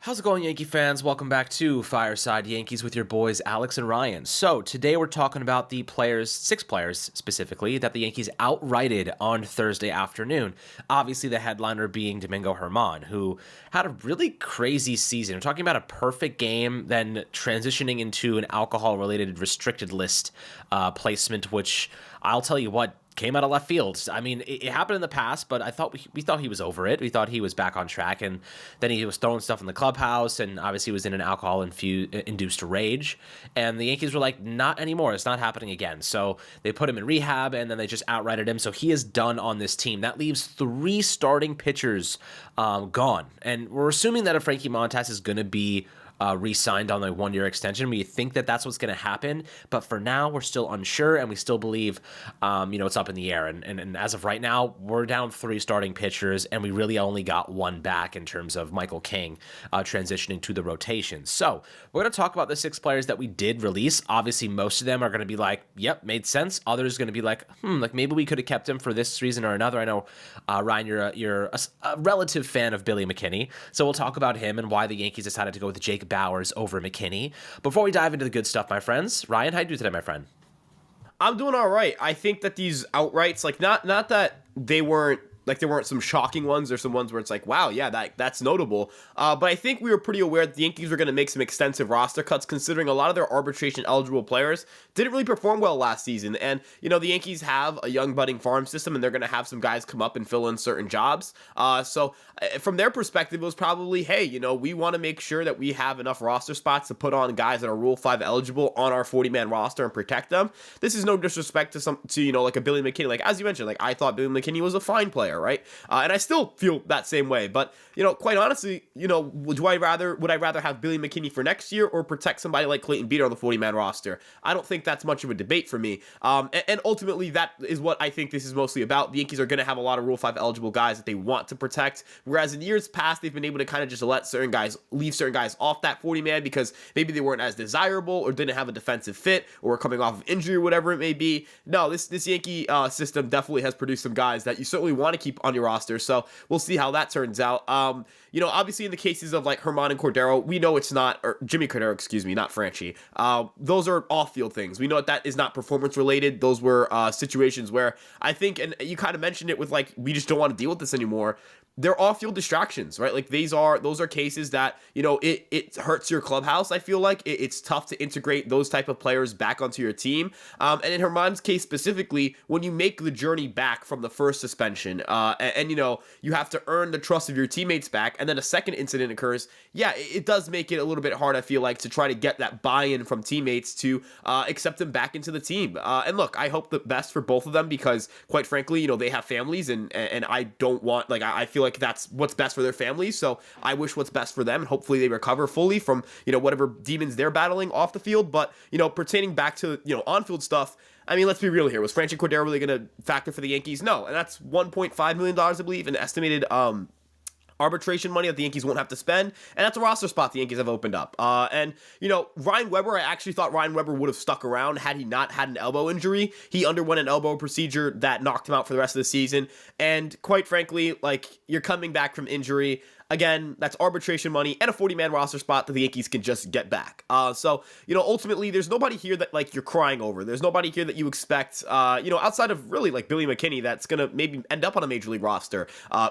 How's it going, Yankee fans? Welcome back to Fireside Yankees with your boys Alex and Ryan. So today we're talking about the players, 6 players specifically, that the Yankees outrighted on Thursday afternoon. Obviously, the headliner being Domingo Germán, who had a really crazy season. We're talking about a perfect game, then transitioning into an alcohol-related restricted list placement, which I'll tell you what, came out of left field. I mean, it happened in the past, but I thought we thought he was over it. We thought he was back on track, and then he was throwing stuff in the clubhouse, and obviously was in an alcohol-induced rage. And the Yankees were like, not anymore. It's not happening again. So they put him in rehab, and then they just outrighted him. So he is done on this team. That leaves 3 starting pitchers gone. And we're assuming that if Frankie Montas is going to be re-signed on a 1-year extension. We think that that's what's going to happen, but for now, we're still unsure, and we still believe, it's up in the air. And as of right now, we're down 3 starting pitchers, and we really only got 1 back in terms of Michael King transitioning to the rotation. So we're going to talk about the 6 players that we did release. Obviously, most of them are going to be like, yep, made sense. Others are going to be like, like maybe we could have kept him for this reason or another. I know, Ryan, you're a relative fan of Billy McKinney, so we'll talk about him and why the Yankees decided to go with Jake Bowers over McKinney. Before we dive into the good stuff, my friends, Ryan, how you do today, my friend? I'm doing all right. I think that these outrights, like not that they weren't like there weren't some shocking ones or some ones where it's like, wow, yeah, that's notable. But I think we were pretty aware that the Yankees were going to make some extensive roster cuts, considering a lot of their arbitration eligible players didn't really perform well last season. And the Yankees have a young budding farm system, and they're going to have some guys come up and fill in certain jobs. So from their perspective, it was probably, hey, we want to make sure that we have enough roster spots to put on guys that are Rule 5 eligible on our 40-man roster and protect them. This is no disrespect to like a Billy McKinney. Like, as you mentioned, like I thought Billy McKinney was a fine player, right? And I still feel that same way. But quite honestly, would I rather have Billy McKinney for next year or protect somebody like Clayton Beeter on the 40-man roster? I don't think that's much of a debate for me. And ultimately, that is what I think this is mostly about. The Yankees are going to have a lot of Rule 5 eligible guys that they want to protect, whereas in years past, they've been able to kind of just leave certain guys off that 40-man because maybe they weren't as desirable or didn't have a defensive fit or were coming off of injury or whatever it may be. No, this Yankee system definitely has produced some guys that you certainly want to keep on your roster, so we'll see how that turns out. Obviously in the cases of like Germán and Cordero, we know it's not, or Jimmy Cordero, excuse me, not Franchi. Those are off-field things. We know that is not performance related. Those were situations where I think, and you kind of mentioned it with like, we just don't want to deal with this anymore. They're off-field distractions, right? Like those are cases that, it hurts your clubhouse. I feel like it's tough to integrate those type of players back onto your team. And in Germán's case specifically, when you make the journey back from the first suspension, and you have to earn the trust of your teammates back, and then a second incident occurs, yeah, it does make it a little bit hard, I feel like, to try to get that buy-in from teammates to accept them back into the team. And look, I hope the best for both of them because, quite frankly, they have families, and I don't want, like, I feel like that's what's best for their families, so I wish what's best for them, and hopefully they recover fully from, whatever demons they're battling off the field. But, pertaining back to, on-field stuff, I mean, let's be real here. Was Franchi Cordero really going to factor for the Yankees? No, and that's $1.5 million, I believe, in estimated arbitration money that the Yankees won't have to spend, and that's a roster spot the Yankees have opened up. And Ryan Weber, I actually thought Ryan Weber would have stuck around had he not had an elbow injury. He underwent an elbow procedure that knocked him out for the rest of the season, and quite frankly, like, you're coming back from injury. Again, that's arbitration money and a 40-man roster spot that the Yankees can just get back. So, ultimately, there's nobody here that, like, you're crying over. There's nobody here that you expect, outside of really, like, Billy McKinney, that's going to maybe end up on a Major League roster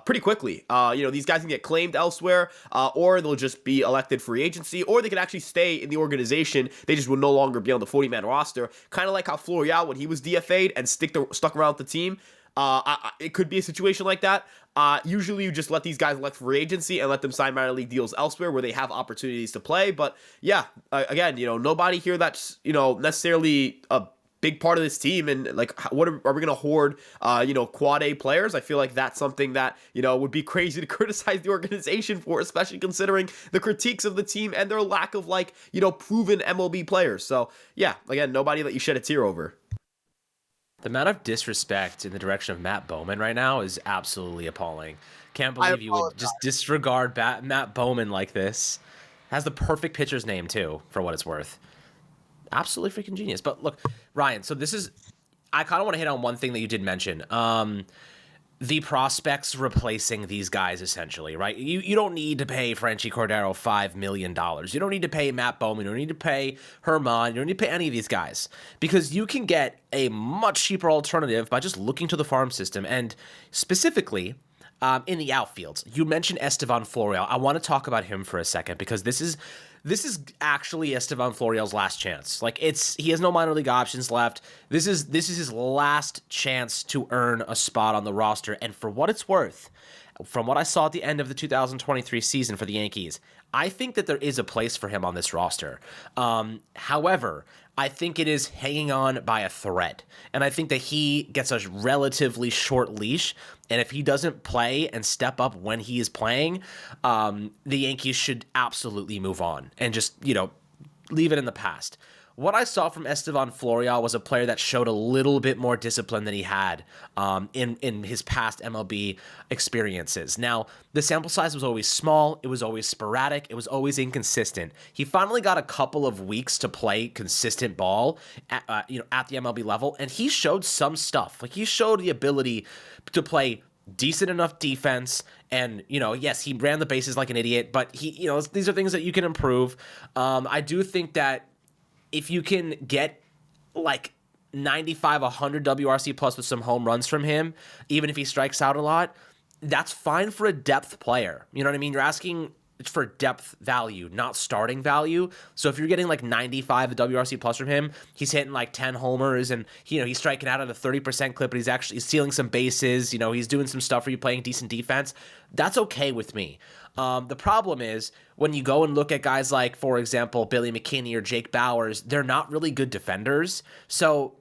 pretty quickly. These guys can get claimed elsewhere, or they'll just be elected free agency, or they can actually stay in the organization. They just will no longer be on the 40-man roster. Kind of like how Florial, when he was DFA'd and stuck around with the team, it could be a situation like that. Usually you just let these guys elect free agency and let them sign minor league deals elsewhere where they have opportunities to play. But yeah, again, nobody here that's, necessarily a big part of this team. And like, what are we going to hoard, quad A players? I feel like that's something that, would be crazy to criticize the organization for, especially considering the critiques of the team and their lack of proven MLB players. So yeah, again, nobody that you shed a tear over. The amount of disrespect in the direction of Matt Bowman right now is absolutely appalling. Can't believe you would just disregard Matt Bowman like this. Has the perfect pitcher's name, too, for what it's worth. Absolutely freaking genius. But look, Ryan, so I kind of want to hit on one thing that you did mention. the prospects replacing these guys essentially, right? You don't need to pay Franchy Cordero $5 million. You don't need to pay Matt Bowman. You don't need to pay Herman. You don't need to pay any of these guys because you can get a much cheaper alternative by just looking to the farm system and specifically in the outfield. You mentioned Estevan Florial. I want to talk about him for a second because this is actually Estevan Florial's last chance. Like he has no minor league options left. This is his last chance to earn a spot on the roster. And for what it's worth, from what I saw at the end of the 2023 season for the Yankees, I think that there is a place for him on this roster. However, I think it is hanging on by a thread. And I think that he gets a relatively short leash. And if he doesn't play and step up when he is playing, the Yankees should absolutely move on and just, leave it in the past. What I saw from Estevan Florial was a player that showed a little bit more discipline than he had in his past MLB experiences. Now, the sample size was always small. It was always sporadic. It was always inconsistent. He finally got a couple of weeks to play consistent ball at the MLB level, and he showed some stuff. Like he showed the ability to play decent enough defense. And, yes, he ran the bases like an idiot, but these are things that you can improve. I do think that if you can get like 95, 100 WRC plus with some home runs from him, even if he strikes out a lot, that's fine for a depth player. You know what I mean? You're asking for depth value, not starting value. So if you're getting like 95 WRC plus from him, he's hitting like 10 homers and, he's striking out at a 30% clip, but he's actually stealing some bases. He's doing some stuff for you playing decent defense. That's okay with me. The problem is when you go and look at guys like, for example, Billy McKinney or Jake Bowers, they're not really good defenders. So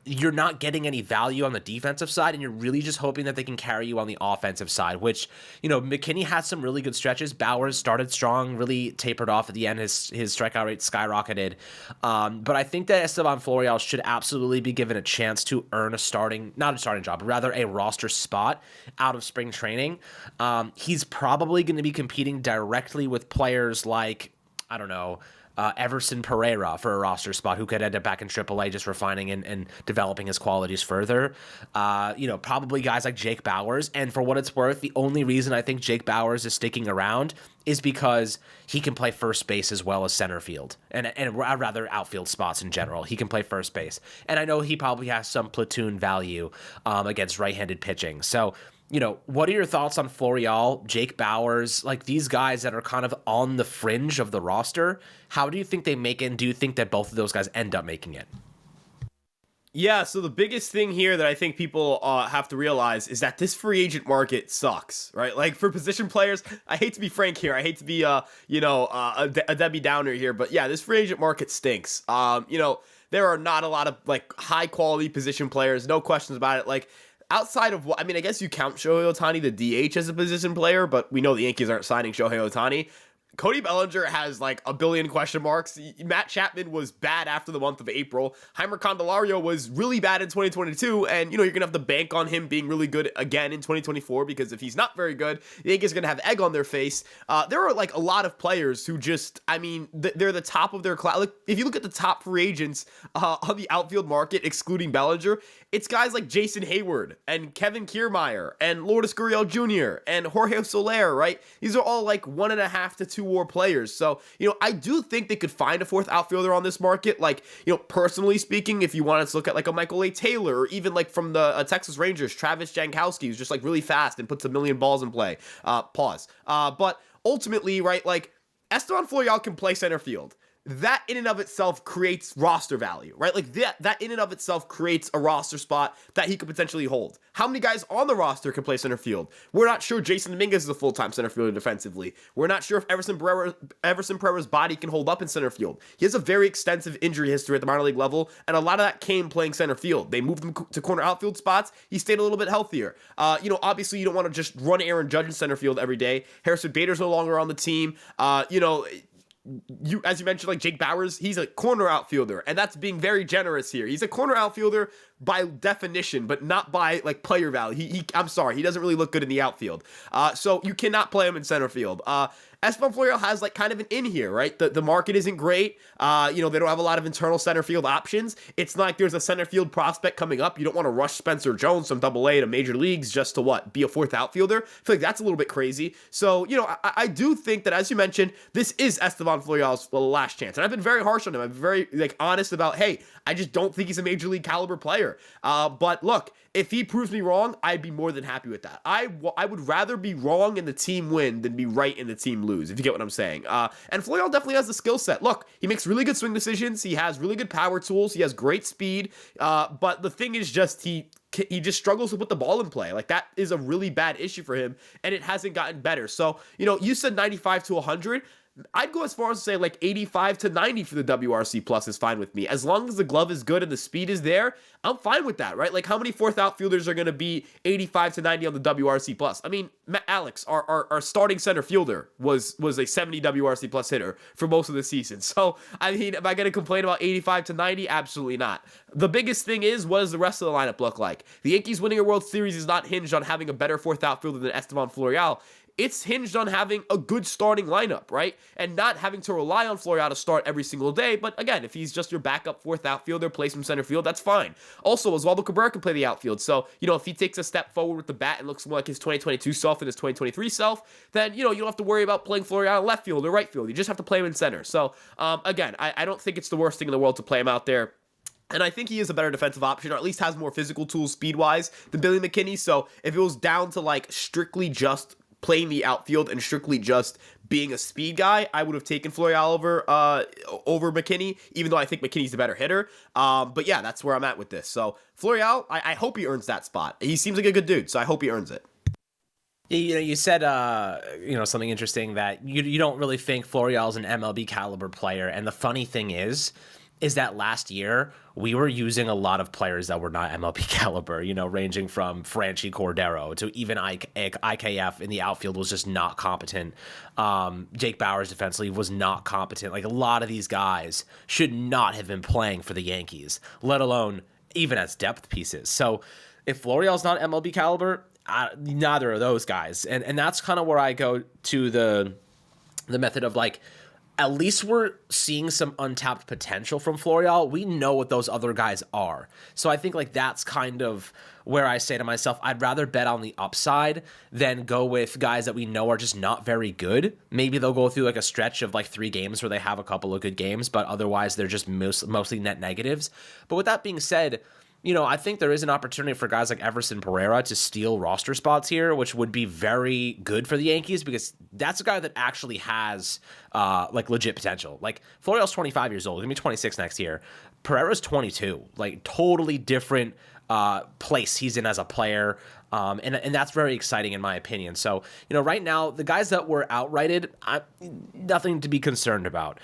you're not getting any value on the defensive side, and you're really just hoping that they can carry you on the offensive side, which, McKinney had some really good stretches. Bowers started strong, really tapered off at the end. His strikeout rate skyrocketed. But I think that Estevan Florial should absolutely be given a chance to earn not a starting job, but rather a roster spot out of spring training. He's probably going to be competing directly with players like, I don't know, Everson Pereira for a roster spot who could end up back in AAA just refining and developing his qualities further. Probably guys like Jake Bowers. And for what it's worth, the only reason I think Jake Bowers is sticking around is because he can play first base as well as center field and rather outfield spots in general. He can play first base. And I know he probably has some platoon value against right-handed pitching. So, what are your thoughts on Florial, Jake Bowers, like these guys that are kind of on the fringe of the roster? How do you think they make it, and do you think that both of those guys end up making it? Yeah, so the biggest thing here that I think people have to realize is that this free agent market sucks, right? Like for position players, I hate to be frank here. I hate to be, a Debbie Downer here, but yeah, this free agent market stinks. There are not a lot of like high quality position players, no questions about it. Like, outside of I guess you count Shohei Ohtani, the DH, as a position player, but we know the Yankees aren't signing Shohei Ohtani. Cody Bellinger has like a billion question marks. Matt Chapman was bad after the month of April. Heimer Candelario was really bad in 2022, and you're gonna have to bank on him being really good again in 2024 because if he's not very good, the Yankees are gonna have egg on their face. There are like a lot of players who just, they're the top of their class. Like if you look at the top free agents on the outfield market, excluding Bellinger, it's guys like Jason Hayward and Kevin Kiermaier and Lourdes Gurriel Jr. and Jorge Soler, right? These are all like 1.5 to 2 WAR players. So, I do think they could find a fourth outfielder on this market. Like, personally speaking, if you wanted to look at like a Michael A. Taylor or even like from the Texas Rangers, Travis Jankowski, who's just like really fast and puts a million balls in play. But ultimately, right, like Esteban Florial can play center field. That in and of itself creates roster value, right? Like that in and of itself creates a roster spot that he could potentially hold. How many guys on the roster can play center field? We're not sure Jason Dominguez is a full-time center fielder defensively. We're not sure if Everson Pereira's body can hold up in center field. He has a very extensive injury history at the minor league level, and a lot of that came playing center field. They moved him to corner outfield spots. He stayed a little bit healthier. Obviously you don't want to just run Aaron Judge in center field every day. Harrison Bader's no longer on the team. As you mentioned, like Jake Bowers, he's a corner outfielder, and that's being very generous here. He's a corner outfielder by definition, but not by like player value. I'm sorry, he doesn't really look good in the outfield. So you cannot play him in center field. Esteban Florial has like kind of an in here, right? The market isn't great. They don't have a lot of internal center field options. It's not like there's a center field prospect coming up. You don't want to rush Spencer Jones from AA to major leagues just to be a fourth outfielder. I feel like that's a little bit crazy. So, I do think that, as you mentioned, this is Esteban Florial's last chance. And I've been very harsh on him. I'm very honest about, hey, I just don't think he's a major league caliber player. But look, if he proves me wrong, I'd be more than happy with that. I would rather be wrong and the team win than be right and the team lose, if you get what I'm saying. And Florial definitely has the skill set. Look, he makes really good swing decisions. He has really good power tools. He has great speed. But the thing is just he just struggles to put the ball in play. Like, that is a really bad issue for him, and it hasn't gotten better. So, you said 95 to 100. I'd go as far as to say like 85 to 90 for the WRC plus is fine with me. As long as the glove is good and the speed is there, I'm fine with that, right? Like, how many fourth outfielders are going to be 85 to 90 on the WRC plus? I mean, Alex, our starting center fielder was a 70 WRC plus hitter for most of the season. So, I mean, am I going to complain about 85 to 90? Absolutely not. The biggest thing is, what does the rest of the lineup look like? The Yankees winning a World Series is not hinged on having a better fourth outfielder than Esteban Florial. It's hinged on having a good starting lineup, right? And not having to rely on Florial to start every single day. But again, if he's just your backup fourth outfielder, plays him center field, that's fine. Also, Oswaldo Cabrera can play the outfield. So, if he takes a step forward with the bat and looks more like his 2022 self than his 2023 self, then, you don't have to worry about playing Florial in left field or right field. You just have to play him in center. So, again, I don't think it's the worst thing in the world to play him out there. And I think he is a better defensive option, or at least has more physical tools speed-wise than Billy McKinney. So, if it was down to like strictly just playing the outfield and strictly just being a speed guy, I would have taken Florial over McKinney, even though I think McKinney's the better hitter. But yeah, that's where I'm at with this. So Florial, I hope he earns that spot. He seems like a good dude, so I hope he earns it. You said, something interesting, that you don't really think Florial's an MLB caliber player. And the funny thing is that last year we were using a lot of players that were not MLB caliber, ranging from Franchi Cordero to even IKF in the outfield was just not competent. Jake Bauers defensively was not competent. Like, a lot of these guys should not have been playing for the Yankees, let alone even as depth pieces. So if Florial's not MLB caliber, neither of those guys. And that's kind of where I go to the method of, like, at least we're seeing some untapped potential from Florial. We know what those other guys are. So I think, like, that's kind of where I say to myself, I'd rather bet on the upside than go with guys that we know are just not very good. Maybe they'll go through like a stretch of like 3 games where they have a couple of good games, but otherwise they're just mostly net negatives. But with that being said, I think there is an opportunity for guys like Everson Pereira to steal roster spots here, which would be very good for the Yankees, because that's a guy that actually has like legit potential. Like, Florial's 25 years old, he's gonna be 26 next year. Pereira's 22, like totally different place he's in as a player. And that's very exciting in my opinion. So, right now, the guys that were outrighted, nothing to be concerned about.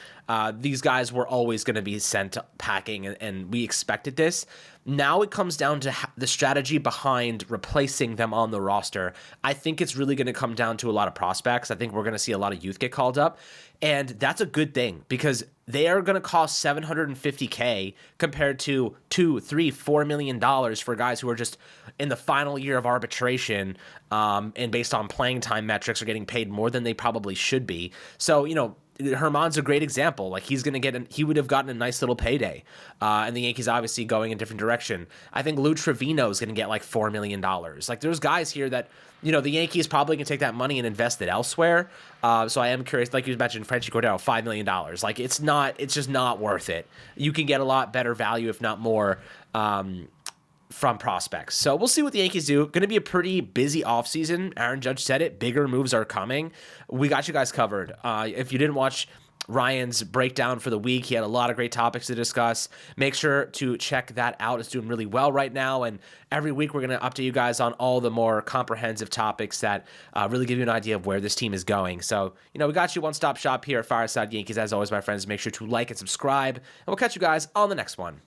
These guys were always going to be sent packing, and we expected this. Now it comes down to the strategy behind replacing them on the roster. I think it's really going to come down to a lot of prospects. I think we're going to see a lot of youth get called up, and that's a good thing, because they are going to cost $750K compared to $2, $3, $4 million for guys who are just in the final year of arbitration, and based on playing time metrics are getting paid more than they probably should be. So, Herman's a great example. Like, he would have gotten a nice little payday. And the Yankees obviously going a different direction. I think Lou Trevino is going to get like $4 million. Like, there's guys here that, the Yankees probably can take that money and invest it elsewhere. So I am curious, like you mentioned, Franchi Cordero, $5 million. Like, it's just not worth it. You can get a lot better value, if not more, from prospects. So we'll see what the Yankees do. Going to be a pretty busy offseason. Aaron Judge said it. Bigger moves are coming. We got you guys covered. If you didn't watch Ryan's breakdown for the week, he had a lot of great topics to discuss. Make sure to check that out. It's doing really well right now. And every week we're going to update you guys on all the more comprehensive topics that really give you an idea of where this team is going. So, we got you one-stop shop here at Fireside Yankees. As always, my friends, make sure to like and subscribe. And we'll catch you guys on the next one.